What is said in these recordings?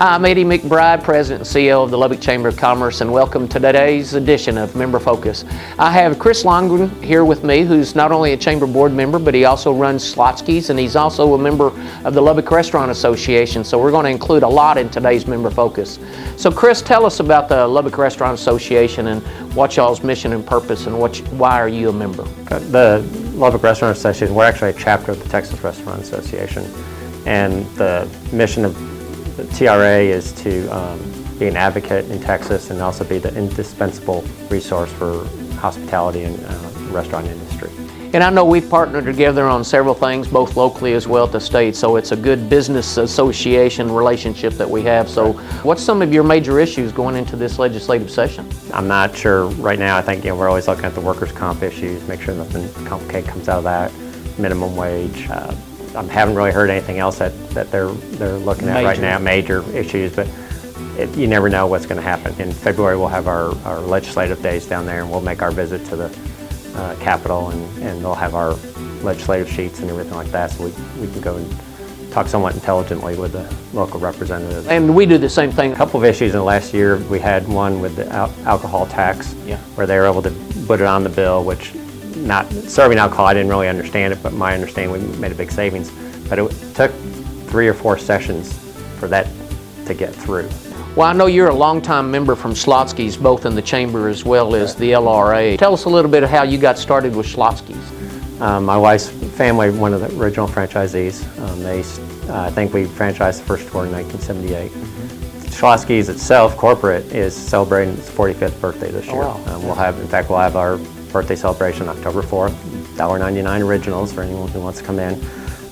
I'm Eddie McBride, President and CEO of the Lubbock Chamber of Commerce, and welcome to today's edition of Member Focus. I have Chris Lonngren here with me, who's not only a Chamber Board member, but he also runs Schlotzsky's, and he's also a member of the Lubbock Restaurant Association, so we're going to include a lot in today's Member Focus. So Chris, tell us about the Lubbock Restaurant Association and what y'all's mission and purpose, and why are you a member? The Lubbock Restaurant Association, we're actually a chapter of the Texas Restaurant Association, and the mission of the TRA is to be an advocate in Texas and also be the indispensable resource for hospitality and restaurant industry. And I know we've partnered together on several things, both locally as well as the state, so it's a good business association relationship that we have. So what's some of your major issues going into this legislative session? I'm not sure right now. I think we're always looking at the workers' comp issues, make sure nothing complicated comes out of that, minimum wage. I haven't really heard anything else that they're looking at right now, major issues, but you never know what's going to happen. In February we'll have our legislative days down there, and we'll make our visit to the Capitol, and they'll have our legislative sheets and everything like that, so we can go and talk somewhat intelligently with the local representatives. And we do the same thing. A couple of issues in the last year. We had one with the alcohol tax, where they were able to put it on the bill, which not serving alcohol, I didn't really understand it, but my understanding, we made a big savings. But it took 3 or 4 sessions for that to get through. Well, I know you're a longtime member from Schlotzsky's, both in the Chamber as well as the LRA. Tell us a little bit of how you got started with Schlotzsky's. My wife's family, one of the original franchisees, I think we franchised the first store in 1978. Schlotzsky's itself, corporate, is celebrating its 45th birthday this year. Oh, wow. We'll have our birthday celebration October 4th, $1.99 originals for anyone who wants to come in.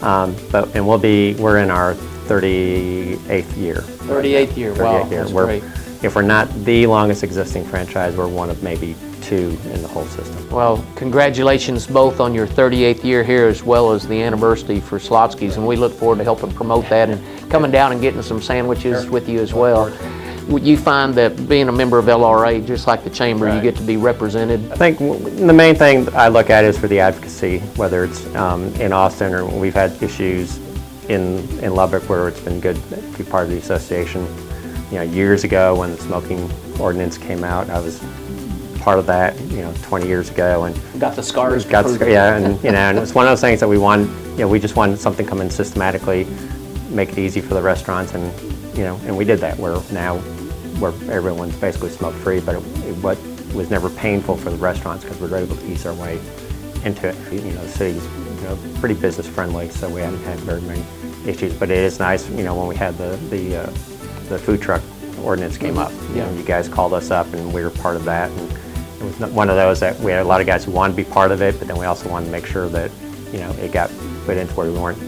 We're in our 38th year. 38th year, wow, that's great. If we're not the longest existing franchise, we're one of maybe 2 in the whole system. Well, congratulations both on your 38th year here as well as the anniversary for Schlotzsky's, and we look forward to helping promote that and coming down and getting some sandwiches with you as well. You find that being a member of LRA, just like the Chamber, you get to be represented? I think the main thing I look at is for the advocacy, whether it's in Austin or we've had issues in Lubbock where it's been good to be part of the association. Years ago when the smoking ordinance came out, I was part of that, 20 years ago. And got the scars. And it's one of those things that we want, we just wanted something come in systematically, make it easy for the restaurants, and we did that. Where everyone's basically smoke-free, but what was never painful for the restaurants because we were able to ease our way into it. The city's pretty business-friendly, so we haven't had very many issues. But it is nice, when we had the food truck ordinance came up. You guys called us up, and we were part of that. And it was one of those that we had a lot of guys who wanted to be part of it, but then we also wanted to make sure that it got put into where we weren't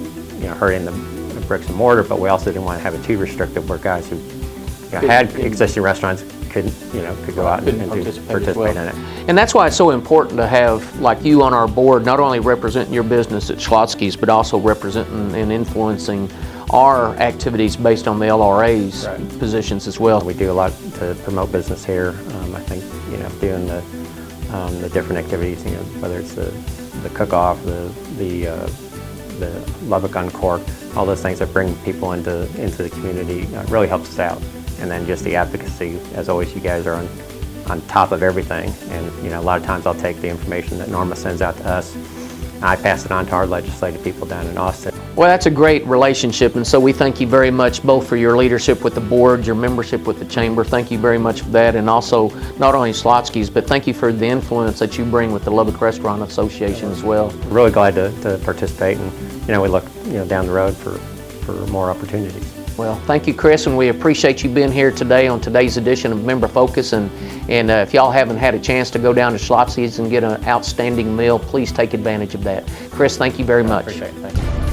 hurting the bricks and mortar, but we also didn't want to have it too restrictive where guys who had existing restaurants could go out and participate in it. And that's why it's so important to have, like you on our board, not only representing your business at Schlotzsky's, but also representing and influencing our activities based on the LRA's positions as well. We do a lot to promote business here. I think, doing the different activities, whether it's the cook-off, the Lubbock Uncorked, all those things that bring people into the community really helps us out. And then just the advocacy, as always, you guys are on top of everything. And a lot of times I'll take the information that Norma sends out to us, and I pass it on to our legislative people down in Austin. Well, that's a great relationship, and so we thank you very much both for your leadership with the board, your membership with the Chamber. Thank you very much for that, and also not only Schlotzsky's, but thank you for the influence that you bring with the Lubbock Restaurant Association as well. Really glad to participate, and we look down the road for more opportunities. Well, thank you, Chris, and we appreciate you being here today on today's edition of Member Focus. And if y'all haven't had a chance to go down to Schlotzsky's and get an outstanding meal, please take advantage of that. Chris, thank you very much. Appreciate it. Thank you.